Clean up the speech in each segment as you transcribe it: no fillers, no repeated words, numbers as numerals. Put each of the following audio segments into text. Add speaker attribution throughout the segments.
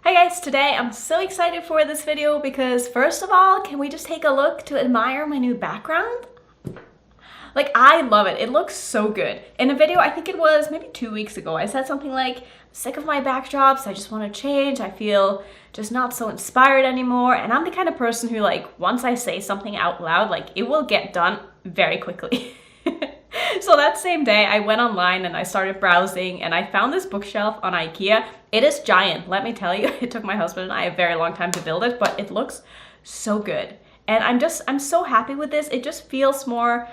Speaker 1: Hi guys, today I'm so excited for this video because first of all, can we just take a look to admire my new background? Like, I love it. It looks so good. In a video, I think it was maybe 2 weeks ago, I said something like, I'm sick of my backdrops, I just want to change, I feel just not so inspired anymore. And I'm the kind of person who, like, once I say something out loud, like, it will get done very quickly. So that same day, I went online and I started browsing and I found this bookshelf on IKEA. It is giant, let me tell you. It took my husband and I a very long time to build it, but it looks so good. And I'm so happy with this. It just feels more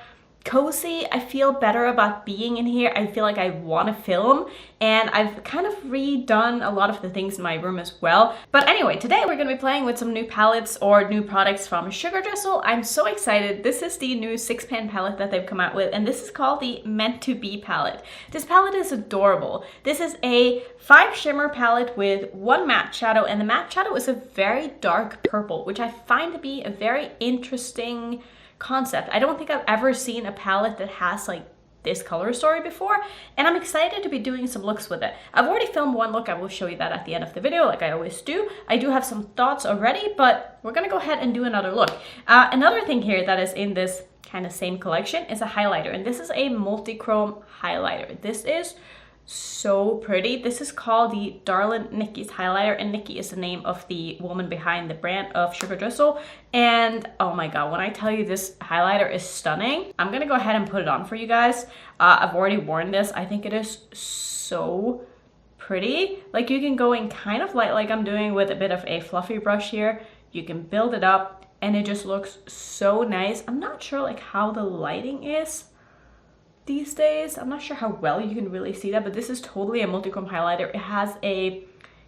Speaker 1: cozy. I feel better about being in here. I feel like I want to film, and I've kind of redone a lot of the things in my room as well. But anyway, today we're going to be playing with some new palettes or new products from Sugar Drizzle. I'm so excited. This is the new 6-pan palette that they've come out with, and this is called the Meant to Be palette. This palette is adorable. This is a 5 shimmer palette with 1 matte shadow, and the matte shadow is a very dark purple, which I find to be a very interesting concept. I don't think I've ever seen a palette that has like this color story before, and I'm excited to be doing some looks with it. I've already filmed one look. I will show you that at the end of the video like I always do. I do have some thoughts already, but we're gonna go ahead and do another look. Another thing here that is in this kind of same collection is a highlighter, and this is a multi-chrome highlighter. This is so pretty. This is called the Darlin Nikki's highlighter, and Nikki is the name of the woman behind the brand of Sugar Drizzle. And oh my god, when I tell you this highlighter is stunning, I'm gonna go ahead and put it on for you guys. I've already worn this. I think it is so pretty. Like, you can go in kind of like I'm doing with a bit of a fluffy brush here. You can build it up and it just looks so nice. I'm not sure like how the lighting is these days. I'm not sure how well you can really see that, but this is totally a multi-chrome highlighter. It has a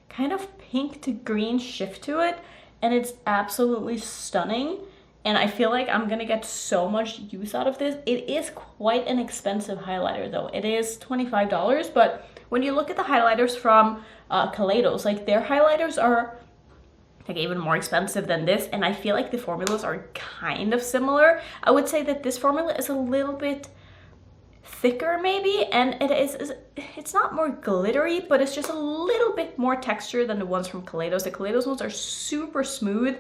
Speaker 1: kind of pink to green shift to it, and it's absolutely stunning. And I feel like I'm gonna get so much use out of this. It is quite an expensive highlighter though. It is $25, but when you look at the highlighters from Kaleidos, like their highlighters are like even more expensive than this, and I feel like the formulas are kind of similar. I would say that this formula is a little bit thicker maybe, and it's not more glittery, but it's just a little bit more texture than the ones from Kaleidos. The Kaleidos ones are super smooth.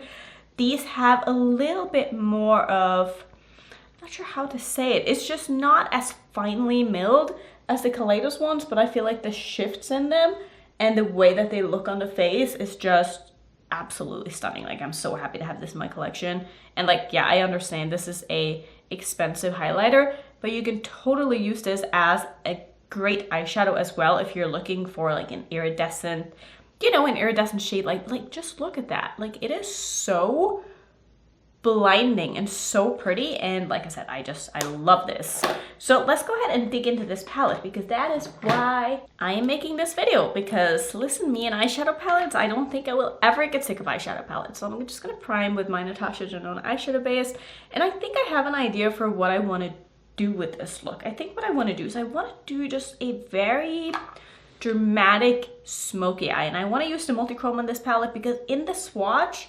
Speaker 1: These have a little bit more of, I'm not sure how to say it, it's just not as finely milled as the Kaleidos ones, but I feel like the shifts in them and the way that they look on the face is just absolutely stunning. Like, I'm so happy to have this in my collection. And like, yeah, I understand this is a expensive highlighter, but you can totally use this as a great eyeshadow as well if you're looking for like an iridescent, you know, an iridescent shade. Like just look at that. Like, it is so blinding and so pretty, and like I said, I love this. So let's go ahead and dig into this palette, because that is why I am making this video. Because listen, me and eyeshadow palettes, I don't think I will ever get sick of eyeshadow palettes. So I'm just gonna prime with my Natasha Denona eyeshadow base, and I think I have an idea for what I want to do with this look. I think what I want to do is I want to do just a very dramatic smoky eye, and I want to use the multi-chrome on this palette because in the swatch,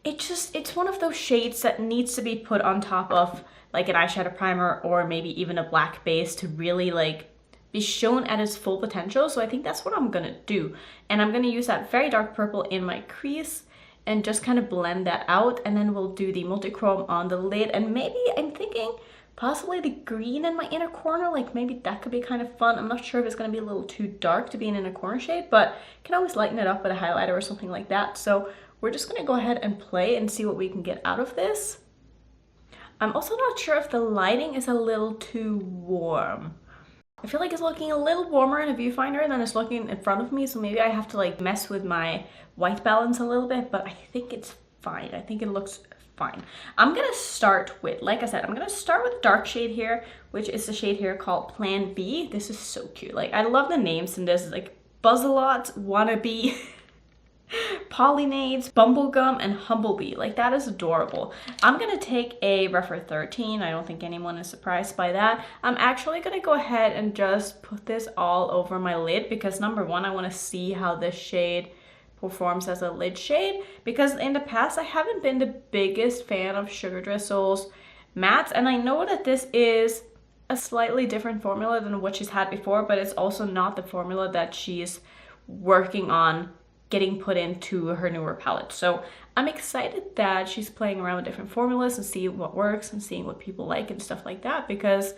Speaker 1: it's one of those shades that needs to be put on top of like an eyeshadow primer or maybe even a black base to really like be shown at its full potential. So I think that's what I'm gonna do, and I'm gonna use that very dark purple in my crease and just kind of blend that out, and then we'll do the multi-chrome on the lid, and maybe I'm thinking possibly the green in my inner corner. Like, maybe that could be kind of fun. I'm not sure if it's going to be a little too dark to be an inner corner shade, but you can always lighten it up with a highlighter or something like that. So we're just going to go ahead and play and see what we can get out of this. I'm also not sure if the lighting is a little too warm. I feel like it's looking a little warmer in a viewfinder than it's looking in front of me, so maybe I have to like mess with my white balance a little bit, but I think it's fine. I think it looks fine. I'm gonna start with, like I said, I'm gonna start with a dark shade here, which is the shade here called Plan B. This is so cute. Like, I love the names in this, like Buzzalot, Wannabe, Pollinades, Bumblegum, and Humblebee. Like, that is adorable. I'm gonna take a Rephr 13. I don't think anyone is surprised by that. I'm actually gonna go ahead and just put this all over my lid because number one, I want to see how this shade performs as a lid shade, because in the past I haven't been the biggest fan of Sugar Drizzle's mattes, and I know that this is a slightly different formula than what she's had before, but it's also not the formula that she's working on getting put into her newer palette. So I'm excited that she's playing around with different formulas and seeing what works and seeing what people like and stuff like that, because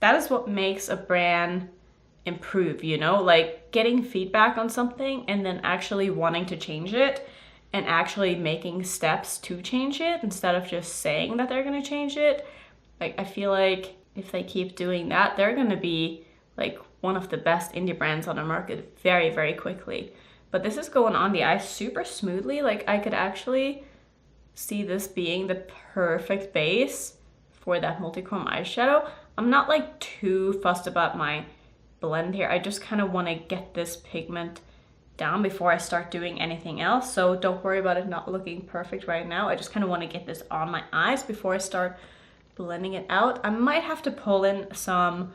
Speaker 1: that is what makes a brand improve, you know, like getting feedback on something and then actually wanting to change it and actually making steps to change it instead of just saying that they're going to change it. Like, I feel like if they keep doing that, they're going to be like one of the best indie brands on the market very, very quickly. But this is going on the eye super smoothly. Like, I could actually see this being the perfect base for that multichrome eyeshadow. I'm not like too fussed about my blend here. I just kind of want to get this pigment down before I start doing anything else. So don't worry about it not looking perfect right now. I just kind of want to get this on my eyes before I start blending it out. I might have to pull in some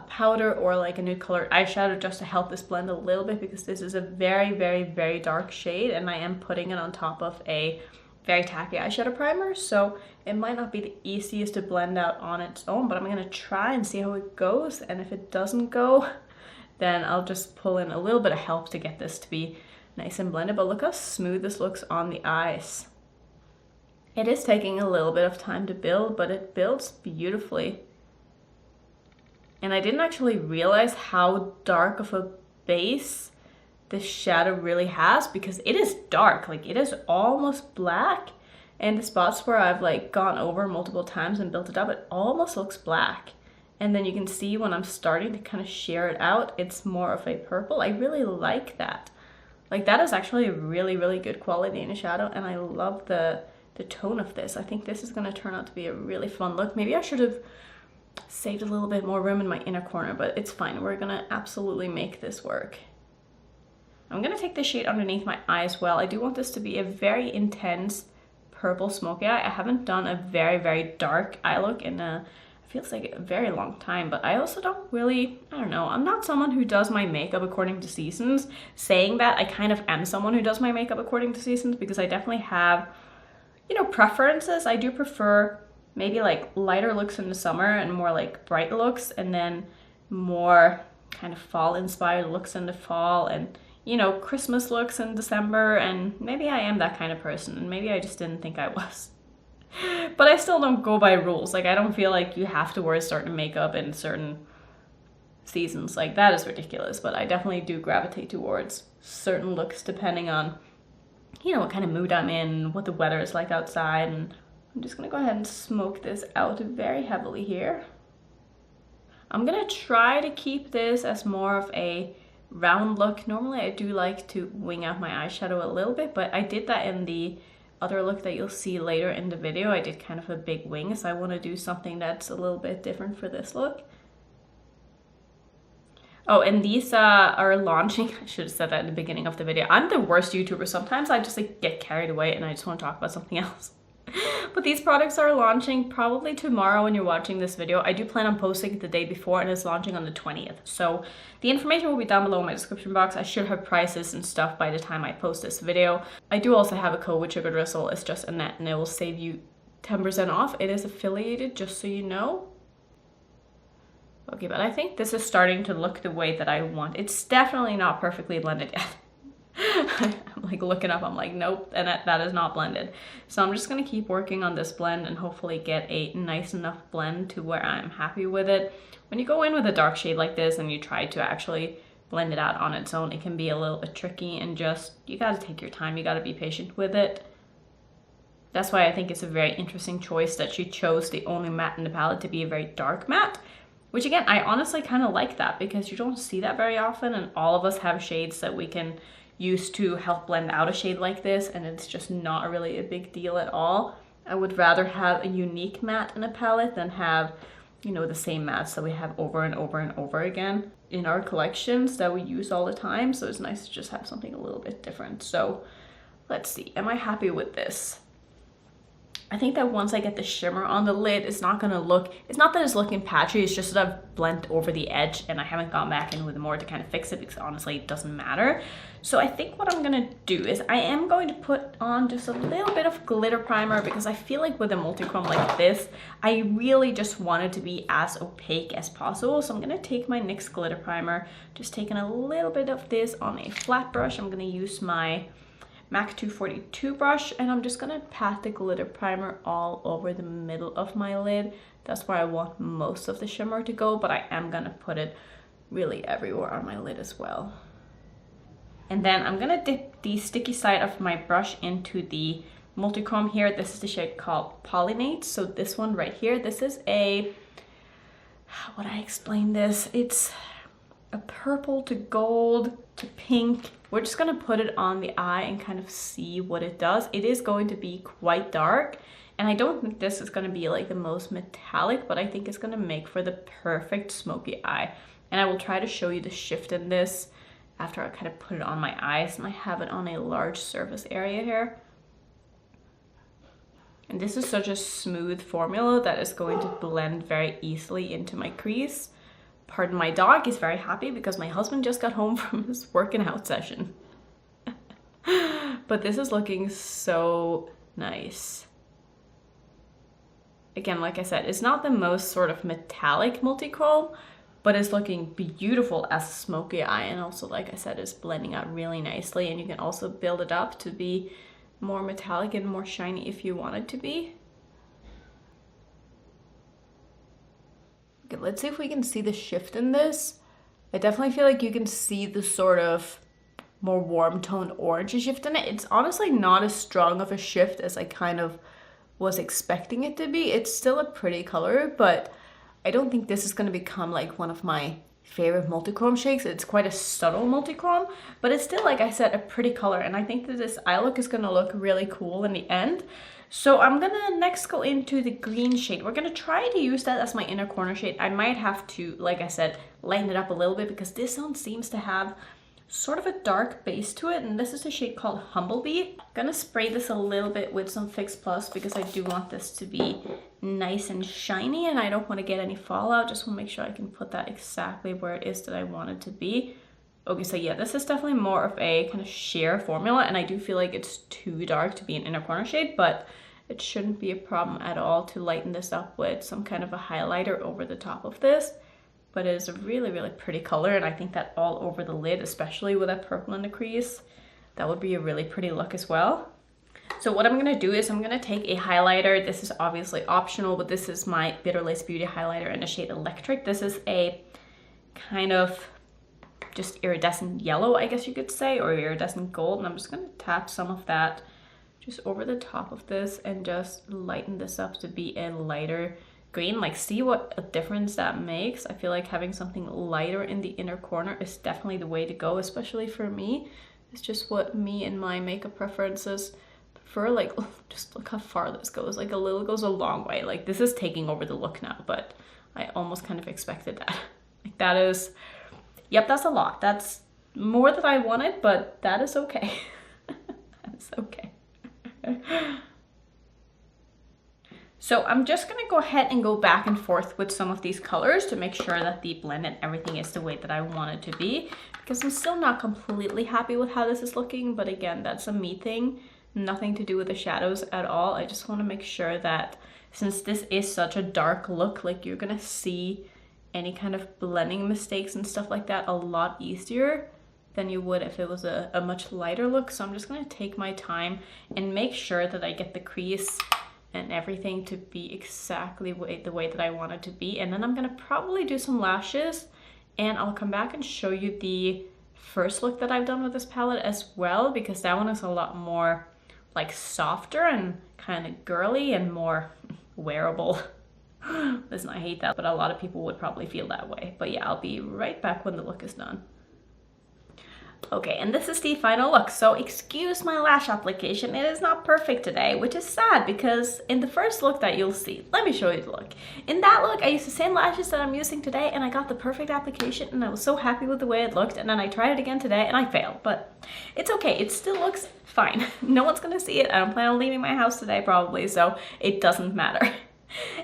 Speaker 1: powder or like a nude colored eyeshadow just to help this blend a little bit, because this is a very, very, very dark shade and I am putting it on top of a very tacky eyeshadow primer, so it might not be the easiest to blend out on its own, but I'm gonna try and see how it goes, and if it doesn't go, then I'll just pull in a little bit of help to get this to be nice and blended. But look how smooth this looks on the eyes. It is taking a little bit of time to build, but it builds beautifully. And I didn't actually realize how dark of a base this shadow really has, because it is dark. Like, it is almost black, and the spots where I've like gone over multiple times and built it up, it almost looks black. And then you can see when I'm starting to kind of sheer it out, it's more of a purple. I really like that. Like, that is actually a really, really good quality in a shadow, and I love the tone of this. I think this is going to turn out to be a really fun look. Maybe I should have saved a little bit more room in my inner corner, but it's fine. We're going to absolutely make this work. I'm going to take the shade underneath my eye as well. I do want this to be a very intense purple smoky eye. I haven't done a very, very dark eye look in it feels like a very long time, but I also don't really, I don't know, I'm not someone who does my makeup according to seasons. Saying that, I kind of am someone who does my makeup according to seasons, because I definitely have, you know, preferences. I do prefer maybe like lighter looks in the summer and more like bright looks, and then more kind of fall inspired looks in the fall, and you know, Christmas looks in December. And maybe I am that kind of person, and maybe I just didn't think I was. But I still don't go by rules. Like, I don't feel like you have to wear certain makeup in certain seasons. Like, that is ridiculous. But I definitely do gravitate towards certain looks depending on, you know, what kind of mood I'm in, what the weather is like outside. And I'm just gonna go ahead and smoke this out very heavily here. I'm gonna try to keep this as more of a round look. Normally I do like to wing out my eyeshadow a little bit, but I did that in the other look that you'll see later in the video. I did kind of a big wing, so I want to do something that's a little bit different for this look. Oh, and these are launching. I should have said that in the beginning of the video. I'm the worst YouTuber. Sometimes I just like get carried away and I just want to talk about something else. But these products are launching probably tomorrow when you're watching this video. I do plan on posting it the day before, and it's launching on the 20th. So the information will be down below in my description box. I should have prices and stuff by the time I post this video. I do also have a code with Sugar Drizzle. It's just Annette, and it will save you 10% off. It is affiliated, just so you know. Okay, but I think this is starting to look the way that I want. It's definitely not perfectly blended yet. I'm like looking up, I'm like, nope, and that is not blended. So I'm just gonna keep working on this blend and hopefully get a nice enough blend to where I'm happy with it. When you go in with a dark shade like this and you try to actually blend it out on its own, it can be a little bit tricky, and just, you gotta take your time, you gotta be patient with it. That's why I think it's a very interesting choice that she chose the only matte in the palette to be a very dark matte. Which again, I honestly kind of like that, because you don't see that very often, and all of us have shades that we can use to help blend out a shade like this, and it's just not really a big deal at all. I would rather have a unique matte in a palette than have, you know, the same mattes that we have over and over and over again in our collections that we use all the time. So it's nice to just have something a little bit different. So let's see, am I happy with this? I think that once I get the shimmer on the lid, it's not gonna look, it's not that it's looking patchy, it's just that I've of blend over the edge, and I haven't gone back in with more to kind of fix it because honestly it doesn't matter. So I think what I'm gonna do is I am going to put on just a little bit of glitter primer, because I feel like with a multichrome like this, I really just want it to be as opaque as possible. So I'm gonna take my NYX glitter primer, just taking a little bit of this on a flat brush. I'm gonna use my MAC 242 brush, and I'm just gonna pat the glitter primer all over the middle of my lid. That's where I want most of the shimmer to go, but I am gonna put it really everywhere on my lid as well. And then I'm gonna dip the sticky side of my brush into the multichrome here. This is the shade called Pollinate. So this one right here, this is a, how would I explain this? It's a purple to gold to pink. We're just gonna put it on the eye and kind of see what it does. It is going to be quite dark, and I don't think this is gonna be like the most metallic, but I think it's gonna make for the perfect smoky eye. And I will try to show you the shift in this after I kind of put it on my eyes, and I have it on a large surface area here. And this is such a smooth formula that is going to blend very easily into my crease. Pardon, my dog is very happy because my husband just got home from his working out session. But this is looking so nice. Again, like I said, it's not the most sort of metallic multichrome, but it's looking beautiful as a smoky eye, and also, like I said, it's blending out really nicely, and you can also build it up to be more metallic and more shiny if you want it to be. Okay, let's see if we can see the shift in this. I definitely feel like you can see the sort of more warm toned orange shift in it. It's honestly not as strong of a shift as I kind of was expecting it to be. It's still a pretty color, but I don't think this is going to become like one of my favorite multichrome shades. It's quite a subtle multichrome, but it's still, like I said, a pretty color, and I think that this eye look is going to look really cool in the end. So I'm gonna next go into the green shade. We're gonna try to use that as my inner corner shade. I might have to, like I said, lighten it up a little bit because this one seems to have sort of a dark base to it, and this is a shade called Humblebee. I'm gonna spray this a little bit with some Fix Plus because I do want this to be nice and shiny, and I don't want to get any fallout. Just want to make sure I can put that exactly where it is that I want it to be. Okay, so yeah, this is definitely more of a kind of sheer formula, and I do feel like it's too dark to be an inner corner shade, but it shouldn't be a problem at all to lighten this up with some kind of a highlighter over the top of this. But it is a really, really pretty color, and I think that all over the lid, especially with that purple in the crease, that would be a really pretty look as well. So what I'm gonna do is I'm gonna take a highlighter. This is obviously optional, but this is my Bitter Lace Beauty highlighter in the shade Electric. This is a kind of just iridescent yellow, I guess you could say, or iridescent gold. And I'm just gonna tap some of that just over the top of this and just lighten this up to be a lighter green. Like, see what a difference that makes. I feel like having something lighter in the inner corner is definitely the way to go, especially for me. It's just what me and my makeup preferences prefer. Like, just look how far this goes. Like, a little goes a long way. Like, this is taking over the look now, but I almost kind of expected that. Like, that is, yep, that's a lot. That's more than I wanted, but that is okay. That's okay. So I'm just gonna go ahead and go back and forth with some of these colors to make sure that the blend and everything is the way that I want it to be, because I'm still not completely happy with how this is looking. But again, that's a me thing, nothing to do with the shadows at all. I just want to make sure that since this is such a dark look, like, you're gonna see any kind of blending mistakes and stuff like that a lot easier than you would if it was a much lighter look. So I'm just gonna take my time and make sure that I get the crease and everything to be exactly the way that I want it to be. And then I'm gonna probably do some lashes, and I'll come back and show you the first look that I've done with this palette as well, because that one is a lot more like softer and kind of girly and more wearable. Listen, I hate that, but a lot of people would probably feel that way. But yeah, I'll be right back when the look is done. Okay, and this is the final look. So excuse my lash application, it is not perfect today, which is sad because in the first look that you'll see, let me show you the look. In that look, I used the same lashes that I'm using today, and I got the perfect application, and I was so happy with the way it looked. And then I tried it again today and I failed, but it's okay. It still looks fine. No one's gonna see it. I don't plan on leaving my house today probably, so it doesn't matter.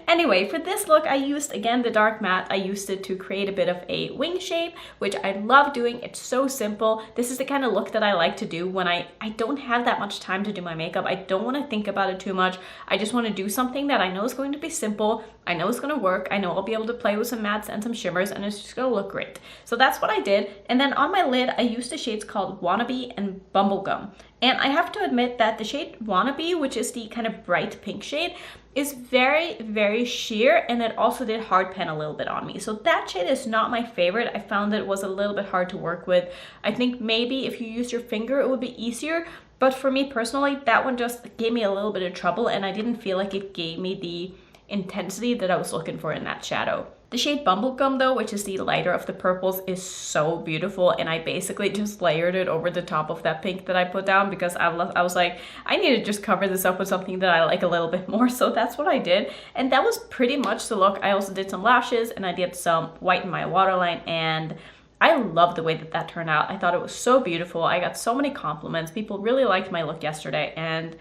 Speaker 1: Anyway, for this look, I used, again, the dark matte. I used it to create a bit of a wing shape, which I love doing. It's so simple. This is the kind of look that I like to do when I don't have that much time to do my makeup. I don't want to think about it too much. I just want to do something that I know is going to be simple. I know it's going to work. I know I'll be able to play with some mattes and some shimmers, and it's just going to look great. So that's what I did. And then on my lid, I used the shades called Wannabe and Bubblegum. And I have to admit that the shade Wannabe, which is the kind of bright pink shade, is very, very sheer, and it also did hard pan a little bit on me. So that shade is not my favorite. I found it was a little bit hard to work with. I think maybe if you use your finger, it would be easier. But for me personally, that one just gave me a little bit of trouble, and I didn't feel like it gave me the intensity that I was looking for in that shadow. The shade Bubblegum though, which is the lighter of the purples, is so beautiful, and I basically just layered it over the top of that pink that I put down because I was like, I need to just cover this up with something that I like a little bit more, so that's what I did. And that was pretty much the look. I also did some lashes, and I did some white in my waterline, and I love the way that that turned out. I thought it was so beautiful. I got so many compliments. People really liked my look yesterday, and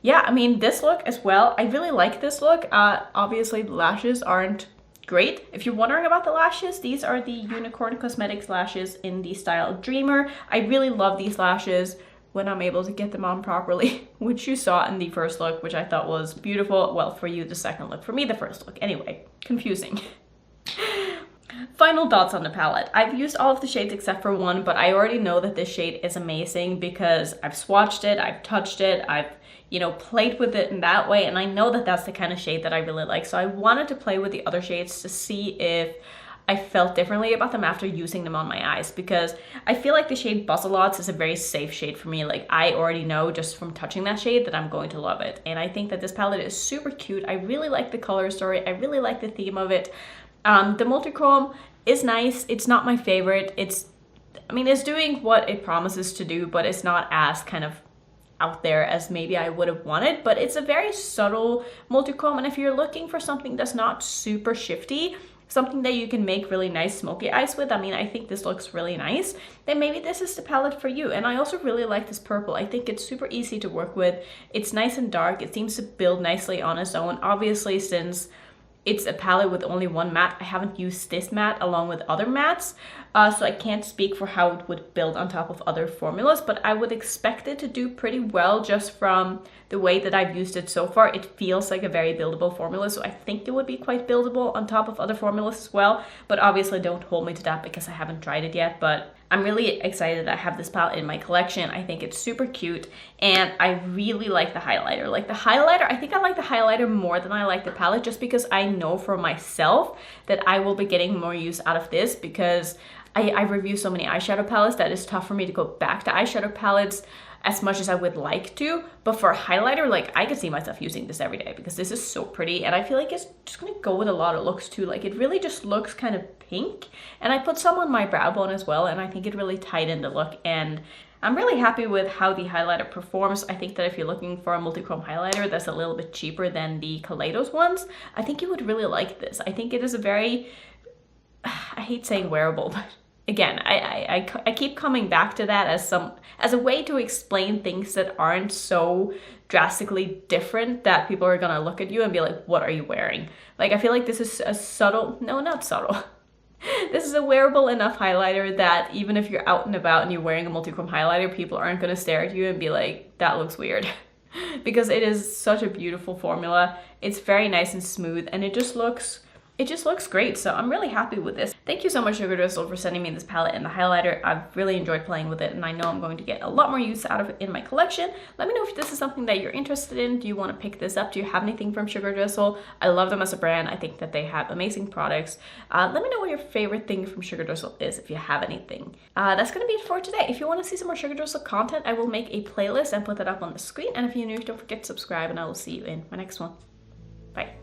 Speaker 1: yeah, I mean, this look as well, I really like this look. Obviously, the lashes aren't great. If you're wondering about the lashes, these are the Unicorn Cosmetics lashes in the style Dreamer. I really love these lashes when I'm able to get them on properly, which you saw in the first look, which I thought was beautiful. Well, for you, the second look. For me, the first look. Anyway, confusing. Final thoughts on the palette. I've used all of the shades except for one, but I already know that this shade is amazing because I've swatched it, I've touched it, I've, you know, played with it in that way, and I know that that's the kind of shade that I really like. So I wanted to play with the other shades to see if I felt differently about them after using them on my eyes, because I feel like the shade Buzzalots is a very safe shade for me. Like, I already know just from touching that shade that I'm going to love it. And I think that this palette is super cute. I really like the color story. I really like the theme of it. The Multichrome is nice. It's not my favorite. I mean, it's doing what it promises to do, but it's not as kind of out there as maybe I would have wanted, but it's a very subtle Multichrome, and if you're looking for something that's not super shifty, something that you can make really nice smoky eyes with, I mean, I think this looks really nice, then maybe this is the palette for you. And I also really like this purple. I think it's super easy to work with. It's nice and dark. It seems to build nicely on its own. Obviously, since it's a palette with only one matte, I haven't used this matte along with other mattes, so I can't speak for how it would build on top of other formulas, but I would expect it to do pretty well just from the way that I've used it so far. It feels like a very buildable formula, so I think it would be quite buildable on top of other formulas as well, but obviously don't hold me to that because I haven't tried it yet. But I'm really excited that I have this palette in my collection. I think it's super cute, and I really like the highlighter. Like the highlighter, I think I like the highlighter more than I like the palette, just because I know for myself that I will be getting more use out of this, because I review so many eyeshadow palettes that it's tough for me to go back to eyeshadow palettes as much as I would like to. But for a highlighter, like, I could see myself using this every day because this is so pretty, and I feel like it's just gonna go with a lot of looks too. Like, it really just looks kind of pink, and I put some on my brow bone as well, and I think it really tightened the look, and I'm really happy with how the highlighter performs. I think that if you're looking for a multi-chrome highlighter that's a little bit cheaper than the Kaleidos ones, I think you would really like this. I think it is a very, I hate saying wearable, but again, I keep coming back to that as a way to explain things that aren't so drastically different that people are gonna look at you and be like, what are you wearing? Like, I feel like this is a subtle, no, not subtle. This is a wearable enough highlighter that even if you're out and about and you're wearing a multi-chrome highlighter, people aren't gonna stare at you and be like, that looks weird. Because it is such a beautiful formula. It's very nice and smooth, and it just looks great. So I'm really happy with this. Thank you so much, Sugar Drizzle, for sending me this palette and the highlighter. I've really enjoyed playing with it, and I know I'm going to get a lot more use out of it in my collection. Let me know if this is something that you're interested in. Do you want to pick this up? Do you have anything from Sugar Drizzle? I love them as a brand. I think that they have amazing products. Let me know what your favorite thing from Sugar Drizzle is, if you have anything. That's going to be it for today. If you want to see some more Sugar Drizzle content, I will make a playlist and put that up on the screen. And if you're new, don't forget to subscribe, and I will see you in my next one. Bye.